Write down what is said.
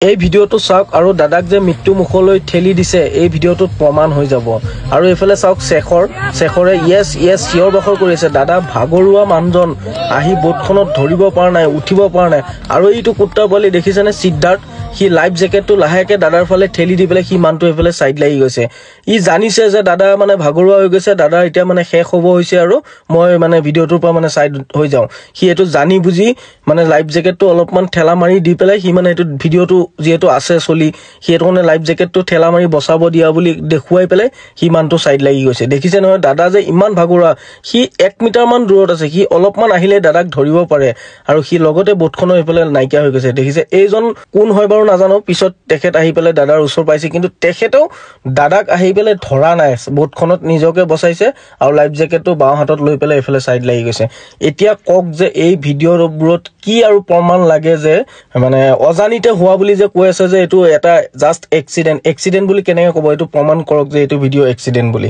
এই ভিডিওটো চাওক আৰু দাদাক যে মৃত্যু মুখলৈ ঠেলি দিছে এই ভিডিওটোত প্ৰমাণ হৈ যাব আৰু এফালে চাওক শেখৰে ইয়েছ চিঞৰ বাখৰ কৰি আছে দাদা ভাগৰুৱা মানুহজন আহি বোটখনত ধৰিব পৰা নাই উঠিব পৰা নাই আৰু এইটো কুত্তা পোৱালি দেখিছেনে সিদ্ধাৰ্থ সি লাইফ জেকেটটো লাহেকে দাদাৰ ফালে ঠেলি দি পেলাই সি মানুহটো এফালে সাইড লাগি গৈছে ই জানিছে যে দাদা মানে ভাগৰুৱা হৈ গৈছে দাদা এতিয়া মানে শেষ হ'ব হৈছে আৰু মই মানে ভিডিওটোৰ পৰা মানে সাইড হৈ যাওঁ সি এটো জানি বুজি মানে লাইফ জেকেটটো অলপমান ঠেলা মাৰি দি পেলাই সি মানে এটো ভিডিওটো যেটো আছে চলি সি এটো মানে লাইফ জেকেটটো ঠেলা মাৰি বচাব দিয়া বুলি দেখুৱাই পেলাই সি মানুহটো সাইড লাগি গৈছে দেখিছে নহয় দাদা যে ইমান ভাগৰুৱা সি 1 মিটাৰ মান দূৰত আছে সি অলপমান আহিলে দাদাক ধৰিব পাৰে আৰু সি লগতে বোটখনৰ এফালে নাইকিয়া হৈ গৈছে দেখিছে এইজন কোন হয় বাৰু নাজানো পিছত তেখেত আহি পেলাই দাদাৰ ওচৰ পাইছে কিন্তু তেখেতেও দাদাক আহি পেলাই ধৰা নাই বোটখনত নিজকে বচাইছে আৰু লাইফ জেকেটটো বাও হাতত লৈ পেলাই এফালে সাইড লাগি গৈছে এতিয়া কক যে এই ভিডিওবোৰত কি আৰু প্ৰমাণ লাগে যে মানে অজানিতে হোৱা বুলি যে কৈ আছে যে এটো এটা জাস্ট এক্সিডেন্ট বুলি কেনেকৈ ক'ব এটো প্ৰমাণ কৰক যে এটো ভিডিও এক্সিডেন্ট বুলি